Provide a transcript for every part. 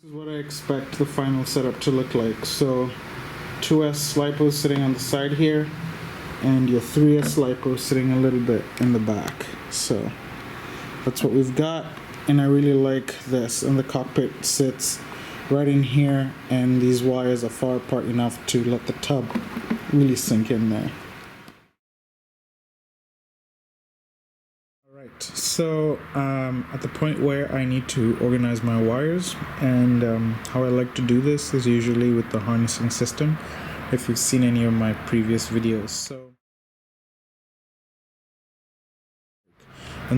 This is what I expect the final setup to look like. So 2S LiPo sitting on the side here, and your 3S LiPo sitting a little bit in the back. So that's what we've got, and I really like this. And the cockpit sits right in here, and these wires are far apart enough to let the tub really sink in there. Alright, so at the point where I need to organize my wires, and how I like to do this is usually with the harnessing system, if you've seen any of my previous videos.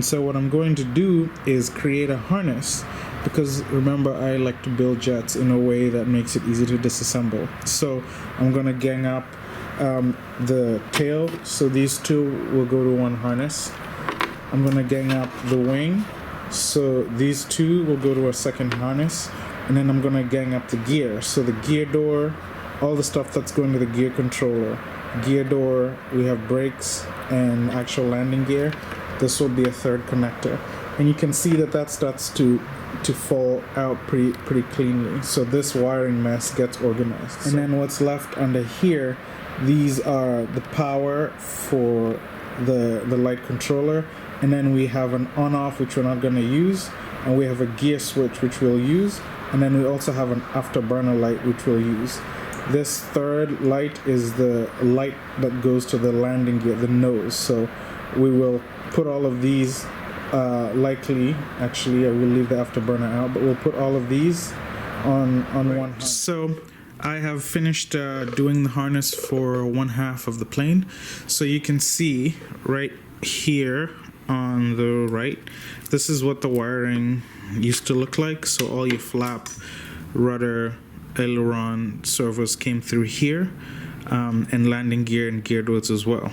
So what I'm going to do is create a harness, because remember, I like to build jets in a way that makes it easy to disassemble. So I'm going to gang up the tail, so these two will go to one harness. I'm going to gang up the wing, so these two will go to a second harness, and then I'm going to gang up the gear, so the gear door, all the stuff that's going to the gear controller. Gear door, we have brakes and actual landing gear. This will be a third connector, and you can see that that starts to fall out pretty cleanly. So this wiring mess gets organized. And then what's left under here, these are the power for the light controller, and then we have an on-off which we're not going to use, and we have a gear switch which we'll use, and then we also have an afterburner light which we'll use. This third light is the light that goes to the landing gear, the nose. So we will put all of these, likely, actually I will leave the afterburner out, but we'll put all of these on one harness. So I have finished doing the harness for one half of the plane. So you can see right here on the right, this is what the wiring used to look like. So all your flap, rudder, aileron, servos came through here, and landing gear and gear doors as well.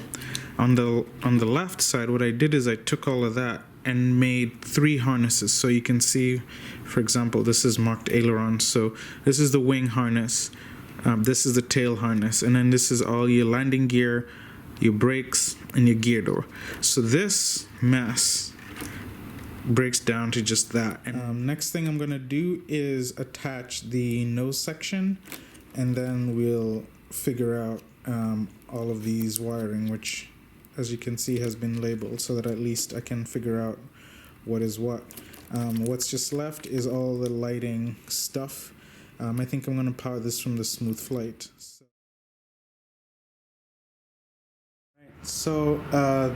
On the left side, what I did is I took all of that and made 3 harnesses. So you can see, for example, this is marked aileron. So this is the wing harness, this is the tail harness, and then this is all your landing gear, your brakes, and your gear door. So this mess breaks down to just that. And next thing I'm gonna do is attach the nose section, and then we'll figure out all of these wiring, which, as you can see, has been labeled, so that at least I can figure out what is what. What's just left is all the lighting stuff. I think I'm gonna power this from the smooth flight. So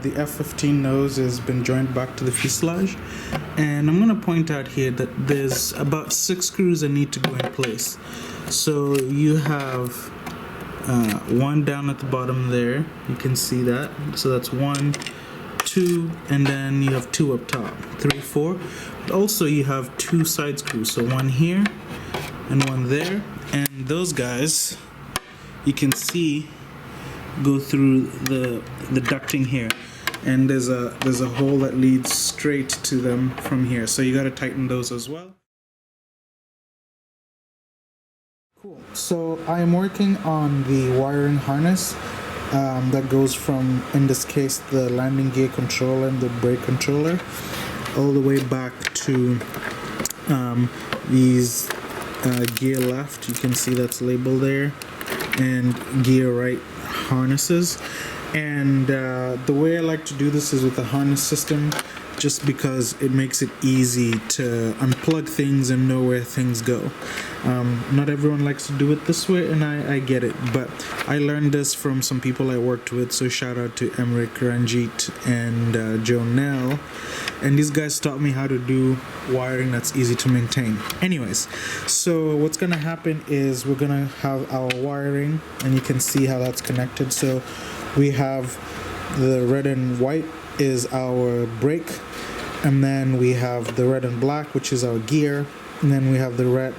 the F-15 nose has been joined back to the fuselage, and I'm going to point out here that there's about 6 screws that need to go in place. So you have one down at the bottom there, you can see that, so that's 1, 2, and then you have 2 up top, 3, 4. But also you have 2 side screws, so 1 here and 1 there, and those guys, you can see, go through the ducting here, and there's a hole that leads straight to them from here, so you got to tighten those as well. Cool. So I am working on the wiring harness that goes from, in this case, the landing gear controller and the brake controller, all the way back to these gear left, you can see that's labeled there, and gear right harnesses. And the way I like to do this is with the harness system, just because it makes it easy to unplug things and know where things go. Not everyone likes to do it this way, and I get it, but I learned this from some people I worked with, so shout out to Emerick, Ranjeet, and Joenel, and these guys taught me how to do wiring that's easy to maintain. Anyways, so what's gonna happen is we're gonna have our wiring, and you can see how that's connected. So we have the red and white is our brake, and then we have the red and black, which is our gear, and then we have the red,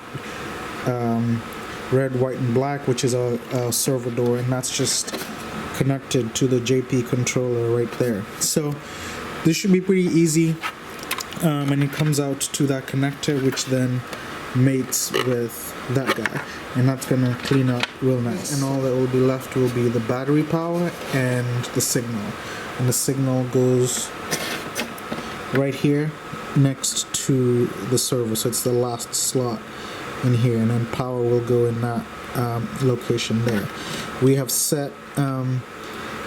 white, and black, which is our servo door, and that's just connected to the JP controller right there. So this should be pretty easy, and it comes out to that connector, which then mates with that guy, and that's gonna clean up real nice. And all that will be left will be the battery power and the signal, and the signal goes right here next to the servo, so it's the last slot in here, and then power will go in that location there. We have set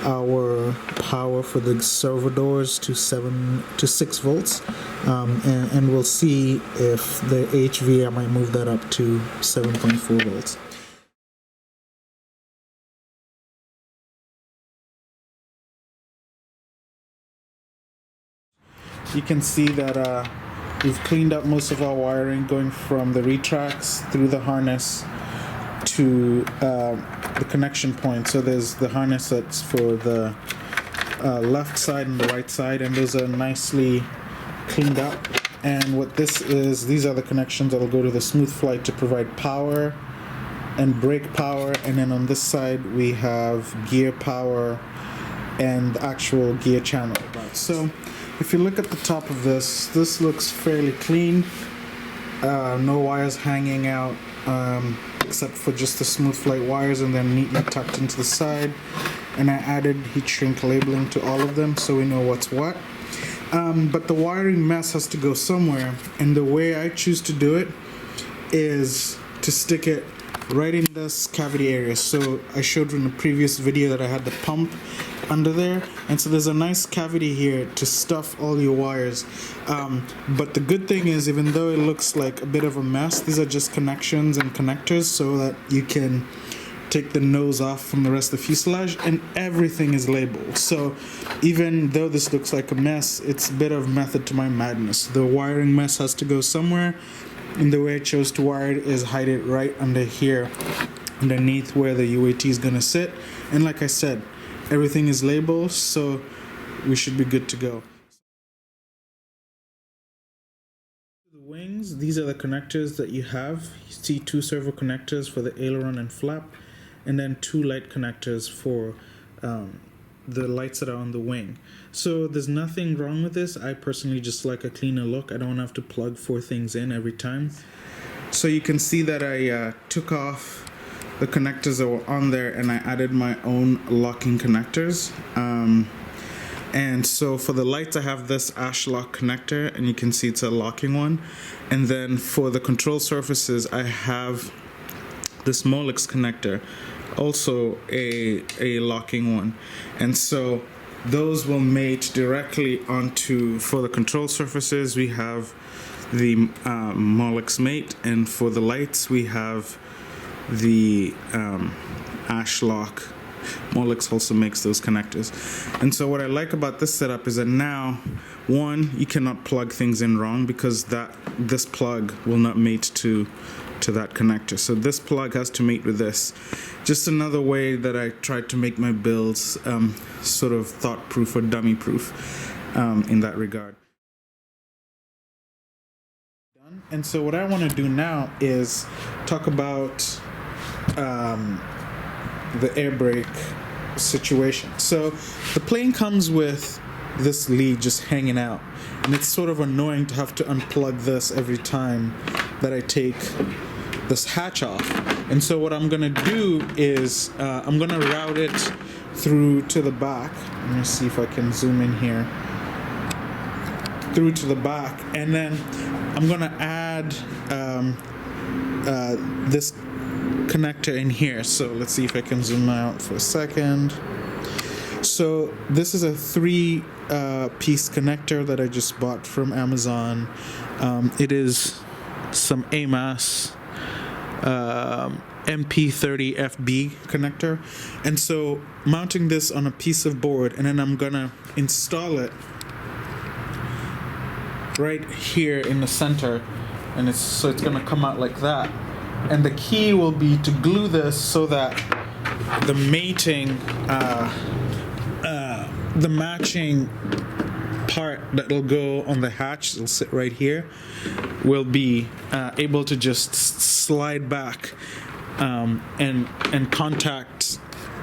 our power for the servo doors to 6 volts, and we'll see if the HV, I might move that up to 7.4 volts. You can see that we've cleaned up most of our wiring, going from the retracts through the harness to the connection point. So there's the harness that's for the left side and the right side, and those are nicely cleaned up. And what this is, these are the connections that will go to the smooth flight to provide power and brake power. And then on this side we have gear power and the actual gear channel. So if you look at the top of this looks fairly clean. No wires hanging out except for just the smooth flight wires, and then neatly tucked into the side. And I added heat shrink labeling to all of them so we know what's what. But the wiring mess has to go somewhere, and the way I choose to do it is to stick it right in this cavity area. So I showed in the previous video that I had the pump under there, and so there's a nice cavity here to stuff all your wires. But the good thing is, even though it looks like a bit of a mess, these are just connections and connectors so that you can take the nose off from the rest of the fuselage, and everything is labeled. So even though this looks like a mess, it's a bit of method to my madness. The wiring mess has to go somewhere, and the way I chose to wire it is hide it right under here, underneath where the UAT is going to sit. And like I said, everything is labeled, so we should be good to go. The wings, these are the connectors that you have. You see 2 servo connectors for the aileron and flap, and then 2 light connectors for the lights that are on the wing. So there's nothing wrong with this. I personally just like a cleaner look. I don't have to plug 4 things in every time. So you can see that I took off the connectors that were on there, and I added my own locking connectors. And so for the lights, I have this ash lock connector, and you can see it's a locking one. And then for the control surfaces, I have this Molex connector, also a locking one. And so those will mate directly onto, for the control surfaces, we have the Molex mate, and for the lights, we have the ash lock. Molex also makes those connectors. And so what I like about this setup is that now, one, you cannot plug things in wrong, because this plug will not mate to that connector. So this plug has to mate with this. Just another way that I tried to make my builds sort of thought-proof or dummy-proof in that regard. And so what I want to do now is talk about the air brake situation. So the plane comes with this lead just hanging out, and it's sort of annoying to have to unplug this every time that I take this hatch off. And so what I'm gonna do is I'm gonna route it through to the back. Let me see if I can zoom in here. Through to the back, and then I'm gonna add this connector in here. So let's see if I can zoom out for a second. So this is a 3-piece connector that I just bought from Amazon. It is some AMAS MP30 FB connector, and so mounting this on a piece of board, and then I'm gonna install it right here in the center, and it's gonna come out like that. And the key will be to glue this so that the mating, the matching part that will go on the hatch, it'll sit right here, will be able to just slide back and contact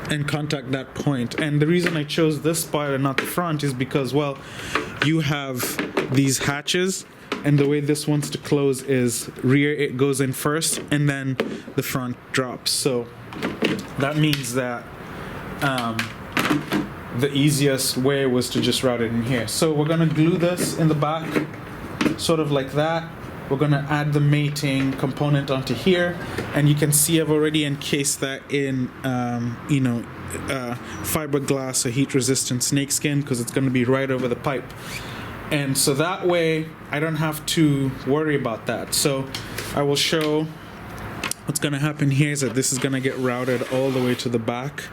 that point. And the reason I chose this part and not the front is because, well, you have these hatches, and the way this wants to close is rear, it goes in first, and then the front drops. So that means that the easiest way was to just route it in here. So we're gonna glue this in the back, sort of like that, we're gonna add the mating component onto here, and you can see I've already encased that in fiberglass or heat resistant snakeskin, because it's gonna be right over the pipe. And so that way I don't have to worry about that. So I will show what's gonna happen here is that this is gonna get routed all the way to the back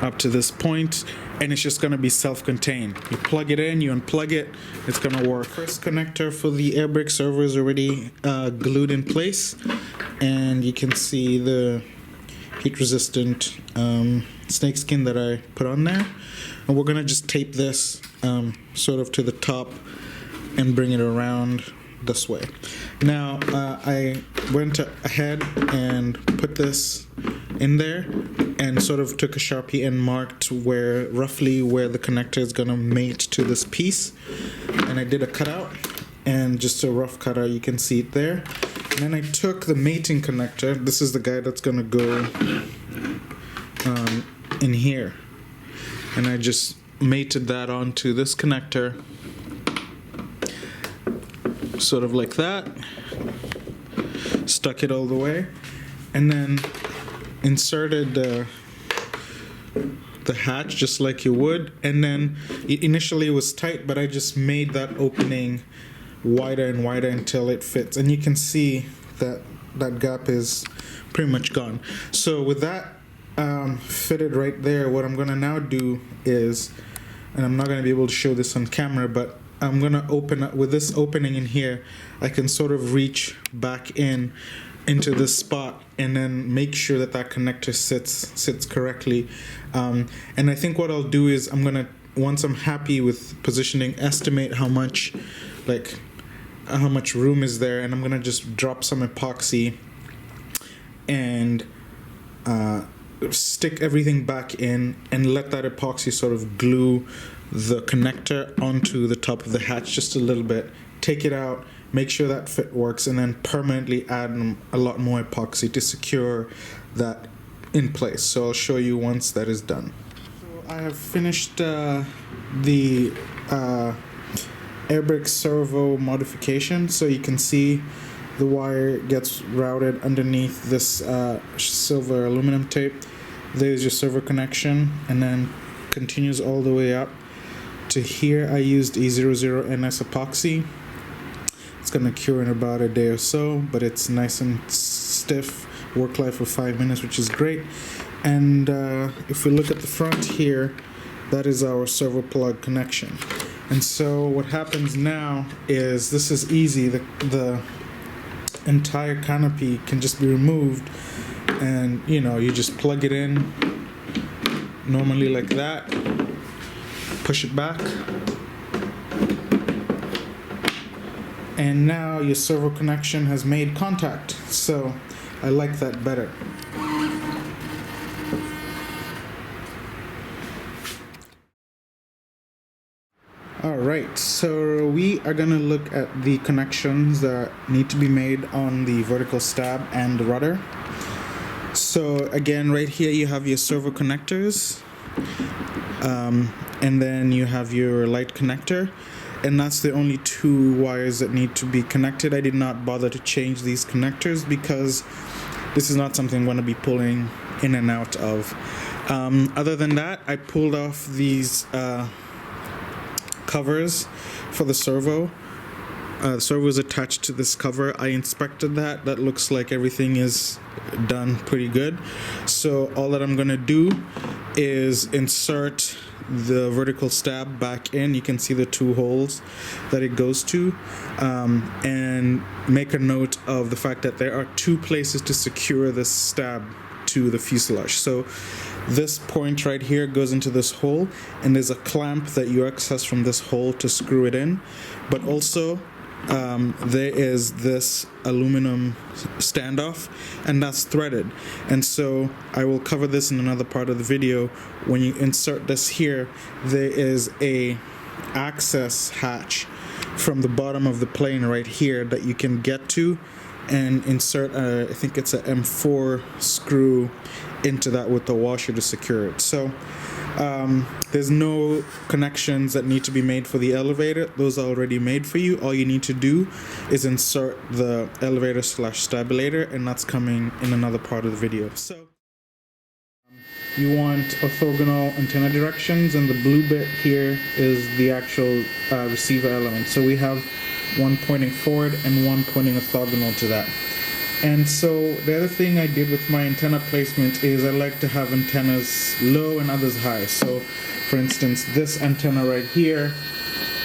up to this point, and it's just gonna be self-contained. You plug it in, you unplug it, it's gonna work. First connector for the air brake servo is already glued in place, and you can see the heat resistant snakeskin that I put on there. And we're gonna just tape this sort of to the top and bring it around this way. Now I went ahead and put this in there and sort of took a Sharpie and marked roughly where the connector is gonna mate to this piece, and I did a cutout, and just a rough cutout, you can see it there. And then I took the mating connector, this is the guy that's gonna go in here, and I just mated that onto this connector, sort of like that, stuck it all the way, and then inserted the hatch just like you would. And then initially it was tight, but I just made that opening wider and wider until it fits, and you can see that that gap is pretty much gone. So with that fitted right there, what I'm gonna now do is, and I'm not gonna be able to show this on camera, but I'm gonna open up with this opening in here. I can sort of reach back into this spot and then make sure that that connector sits correctly. And I think what I'll do is I'm gonna, once I'm happy with positioning, estimate how much room is there, and I'm gonna just drop some epoxy and stick everything back in and let that epoxy sort of glue the connector onto the top of the hatch just a little bit. Take it out, make sure that fit works, and then permanently add a lot more epoxy to secure that in place. So I'll show you once that is done. So I have finished the air brake servo modification. So you can see the wire gets routed underneath this silver aluminum tape. There's your servo connection, and then continues all the way up to here. I used E00NS epoxy. It's gonna cure in about a day or so, but it's nice and stiff, work life for 5 minutes, which is great. And if we look at the front here, that is our servo plug connection. And so what happens now is, this is easy, the entire canopy can just be removed, and you just plug it in normally like that, push it back, and now your servo connection has made contact. So I like that better. Alright, so we are going to look at the connections that need to be made on the vertical stab and the rudder. So again, right here you have your servo connectors, and then you have your light connector, and that's the only two wires that need to be connected. I did not bother to change these connectors because this is not something I'm going to be pulling in and out of. Other than that, I pulled off these covers for the servo. The servo is attached to this cover. I inspected that. That looks like everything is done pretty good. So all that I'm gonna do is insert the vertical stab back in. You can see the two holes that it goes to, and make a note of the fact that there are two places to secure this stab to the fuselage. So this point right here goes into this hole, and there's a clamp that you access from this hole to screw it in, but also there is this aluminum standoff, and that's threaded. And so I will cover this in another part of the video. When you insert this here, there is a access hatch from the bottom of the plane right here that you can get to and insert I think it's a M4 screw into that with the washer to secure it. So There's no connections that need to be made for the elevator. Those are already made for you. All you need to do is insert the elevator / stabilator, and that's coming in another part of the video. So you want orthogonal antenna directions, and the blue bit here is the actual receiver element. So we have one pointing forward and one pointing orthogonal to that. And so the other thing I did with my antenna placement is I like to have antennas low and others high. So for instance, this antenna right here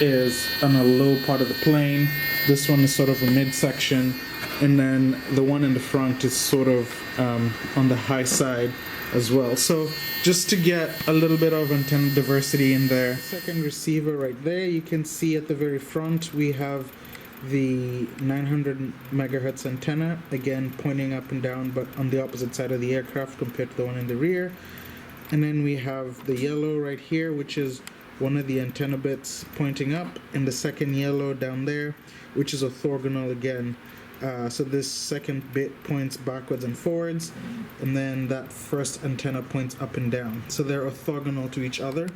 is on a low part of the plane. This one is sort of a midsection, and then the one in the front is sort of on the high side as well. So just to get a little bit of antenna diversity in there. Second receiver right there, you can see at the very front we have the 900 megahertz antenna, again pointing up and down but on the opposite side of the aircraft compared to the one in the rear. And then we have the yellow right here, which is one of the antenna bits pointing up, and the second yellow down there, which is orthogonal again. So this second bit points backwards and forwards, and then that first antenna points up and down. So they're orthogonal to each other.